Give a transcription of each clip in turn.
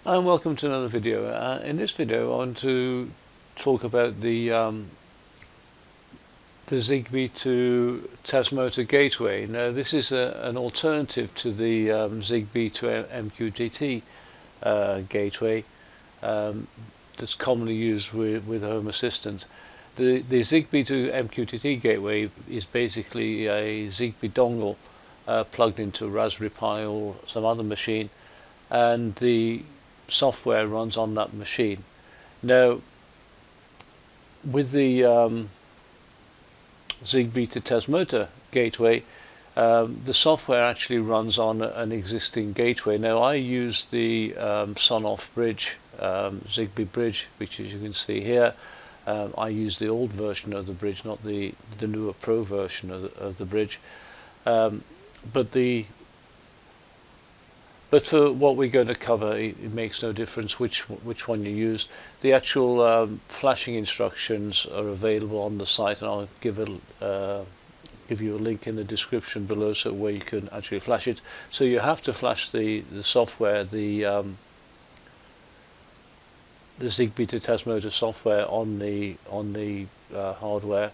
And welcome to another video. In this video I want to talk about the Zigbee to Tasmota gateway. Now this is an alternative to the Zigbee to MQTT gateway that's commonly used with Home Assistant. The Zigbee to MQTT gateway is basically a Zigbee dongle plugged into a Raspberry Pi or some other machine, and the software runs on that machine. Now, with the Zigbee to Tasmota gateway, the software actually runs on an existing gateway. Now, I use the Sonoff bridge, Zigbee bridge, which, as you can see here, I use the old version of the bridge, not the newer Pro version of the bridge. But for what we're going to cover, it makes no difference which one you use. The actual flashing instructions are available on the site, and I'll give you a link in the description below, so where you can actually flash it. So you have to flash the software, the Zigbee to Tasmota software on the hardware.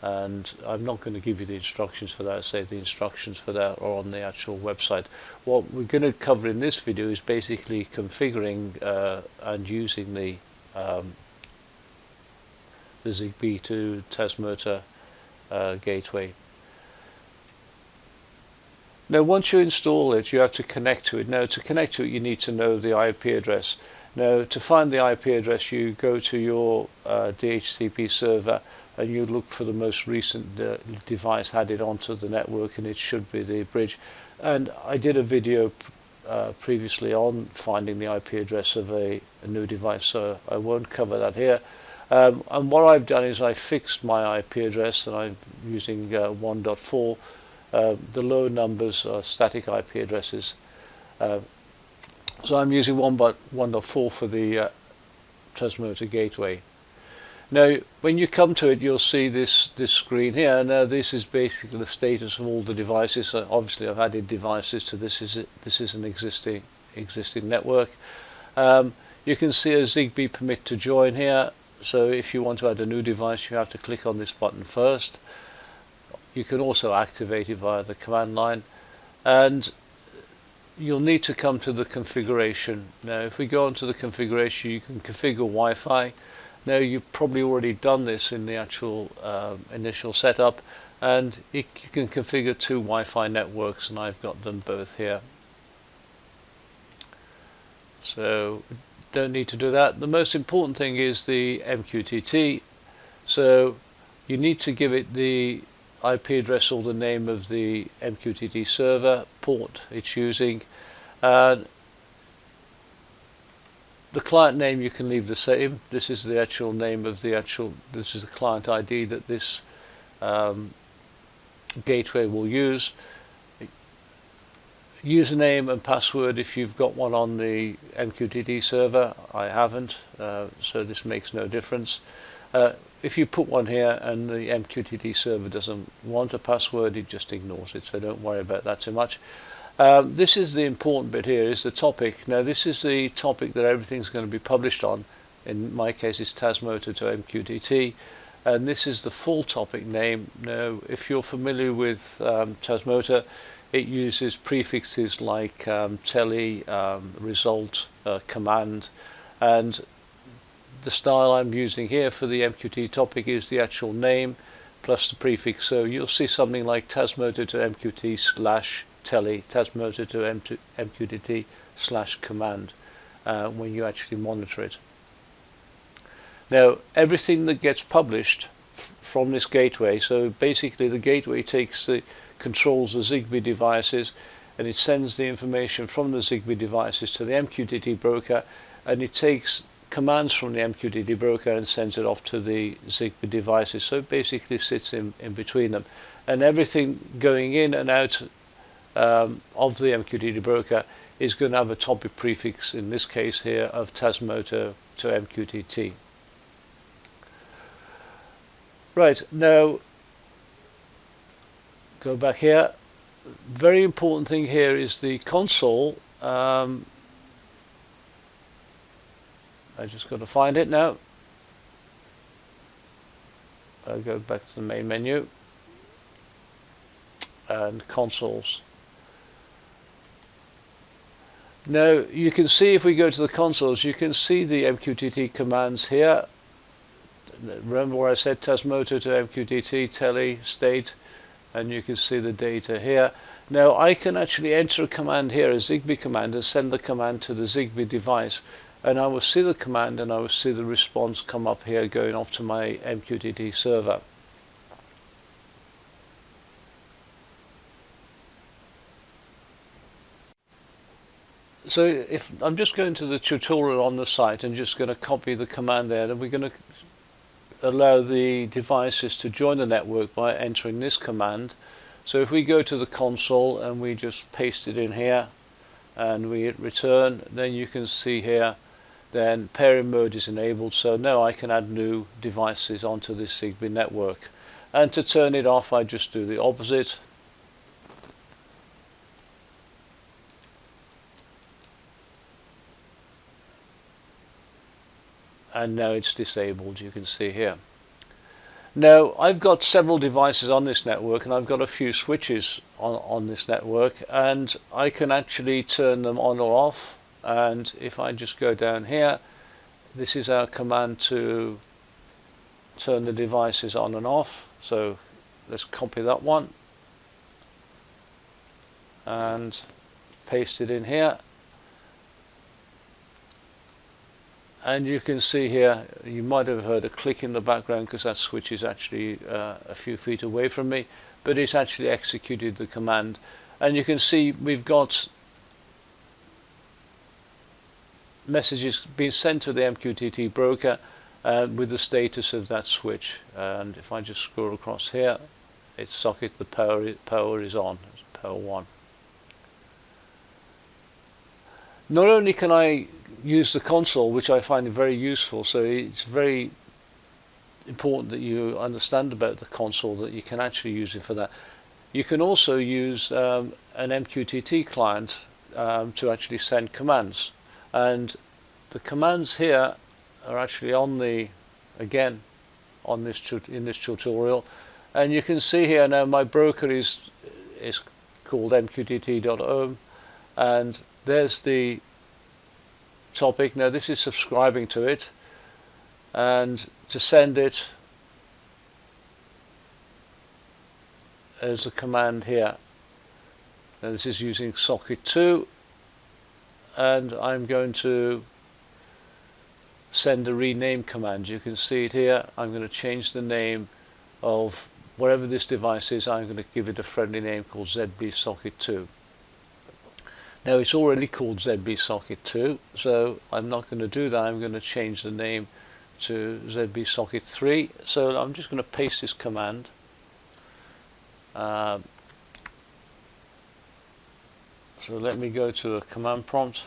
And I'm not going to give you the instructions for that. Say the instructions for that are on the actual website. What we're going to cover in this video is basically configuring and using the Zigbee to Tasmota gateway. Now, once you install it, you have to connect to it. Now, to connect to it, you need to know the IP address. Now, to find the IP address, you go to your DHCP server and you look for the most recent device added onto the network, and it should be the bridge. And I did a video previously on finding the IP address of a new device, so I won't cover that here. And what I've done is I fixed my IP address, and I'm using 1.4. The lower numbers are static IP addresses. So I'm using 1.4 for the Tasmota gateway. Now, when you come to it, you'll see this screen here. Now, this is basically the status of all the devices. Obviously, I've added devices to this. This is an existing network. You can see a Zigbee permit to join here. So if you want to add a new device, you have to click on this button first. You can also activate it via the command line, and you'll need to come to the configuration. Now, if we go onto the configuration, you can configure Wi-Fi. Now, you've probably already done this in the actual initial setup, and you can configure 2 Wi-Fi networks, and I've got them both here. So don't need to do that. The most important thing is the MQTT. So you need to give it the IP address or the name of the MQTT server, port it's using. The client name you can leave the same. This is the actual name of this is the client ID that this gateway will use. Username and password, if you've got one on the MQTT server. I haven't, so this makes no difference. If you put one here and the MQTT server doesn't want a password, it just ignores it, so don't worry about that too much. This is the important bit here, is the topic. Now, this is the topic that everything's going to be published on. In my case, it's Tasmota to MQTT, and this is the full topic name. Now, if you're familiar with Tasmota, it uses prefixes like tele, result, command, and the style I'm using here for the MQTT topic is the actual name plus the prefix. So you'll see something like Tasmota to MQT / tele, Tasmota to MQTT / command when you actually monitor it. Now, everything that gets published from this gateway, so basically the gateway controls the Zigbee devices, and it sends the information from the Zigbee devices to the MQTT broker, and it takes commands from the MQTT broker and sends it off to the Zigbee devices. So it basically sits in between them, and everything going in and out of the MQTT broker is going to have a topic prefix, in this case here, of Tasmota to MQTT. Right, now go back here. Very important thing here is the console I just got to find it now. I'll go back to the main menu and consoles. Now you can see, if we go to the consoles, you can see the MQTT commands here. Remember where I said Tasmota to MQTT, tele, state, and you can see the data here. Now I can actually enter a command here, a Zigbee command, and send the command to the Zigbee device, and I will see the command and I will see the response come up here going off to my MQTT server. So if I'm just going to the tutorial on the site and just going to copy the command there, and we're going to allow the devices to join the network by entering this command. So if we go to the console and we just paste it in here and we hit return, then you can see here then pairing mode is enabled, so now I can add new devices onto this Zigbee network. And to turn it off, I just do the opposite. And now it's disabled, you can see here. Now I've got several devices on this network, and I've got a few switches on this network, and I can actually turn them on or off. And if I just go down here, this is our command to turn the devices on and off. So let's copy that one and paste it in here. And you can see here, you might have heard a click in the background because that switch is actually a few feet away from me, but it's actually executed the command. And you can see we've got messages being sent to the MQTT broker with the status of that switch. And if I just scroll across here, it's socket, the power is on, it's power 1. Not only can I use the console, which I find very useful, so it's very important that you understand about the console, that you can actually use it for that. You can also use an MQTT client to actually send commands, and the commands here are actually on the, again, on this in this tutorial, and you can see here now my broker is called mqtt.home, and there's the topic. Now this is subscribing to it, and to send it, there's the command here. Now this is using socket 2, and I'm going to send a rename command. You can see it here. I'm going to change the name of whatever this device is. I'm going to give it a friendly name called Zigbee socket 2. Now it's already called Zigbee socket 2, so I'm not going to do that. I'm going to change the name to Zigbee socket 3. So I'm just going to paste this command. So let me go to the command prompt.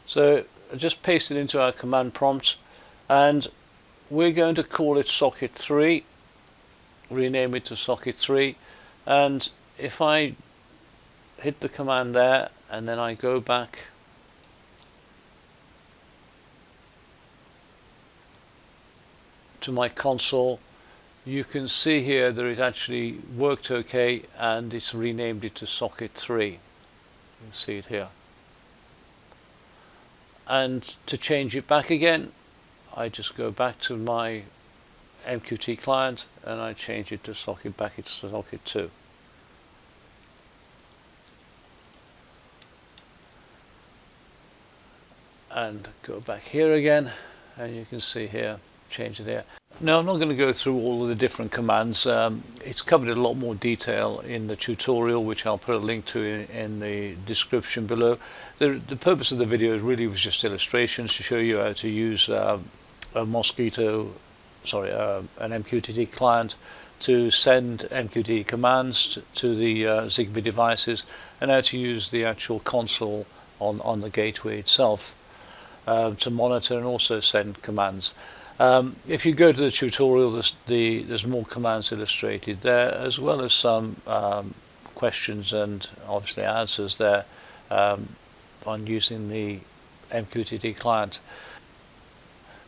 So I just paste it into our command prompt, and we're going to call it socket 3, rename it to socket 3, and if I hit the command there and then I go back to my console, you can see here that it actually worked okay and it's renamed it to socket 3. You can see it here. And to change it back again, I just go back to my MQT client and I change it to socket, back to socket 2. And go back here again, and you can see here, change it here. Now I'm not going to go through all of the different commands. It's covered in a lot more detail in the tutorial, which I'll put a link to in the description below. The purpose of the video really was just illustrations to show you how to use an MQTT client to send MQTT commands to the Zigbee devices, and how to use the actual console on the gateway itself to monitor and also send commands. If you go to the tutorial, there's more commands illustrated there, as well as some questions and obviously answers there on using the MQTT client.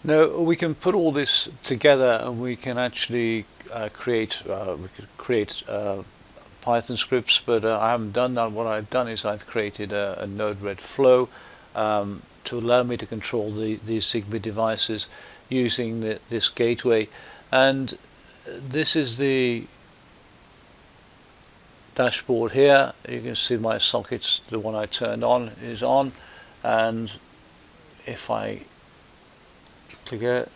Now we can put all this together and we can actually create Python scripts, but I haven't done that. What I've done is I've created a Node-RED flow to allow me to control these Zigbee devices using this gateway, and this is the dashboard here. You can see my sockets, the one I turned on is on, and if I click it,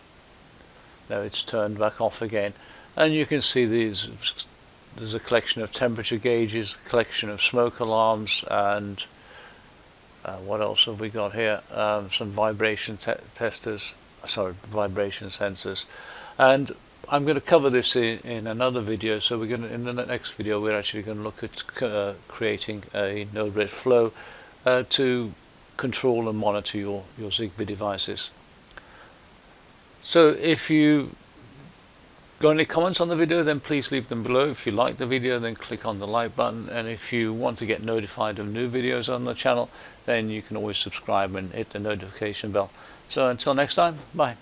now it's turned back off again, and you can see there's a collection of temperature gauges, a collection of smoke alarms, and what else have we got here? Some vibration vibration sensors. And I'm going to cover this in another video. So in the next video we're actually going to look at creating a Node-RED flow to control and monitor your Zigbee devices. So if you got any comments on the video, then please leave them below. If you like the video, then click on the like button, and if you want to get notified of new videos on the channel, then you can always subscribe and hit the notification bell. So until next time, bye.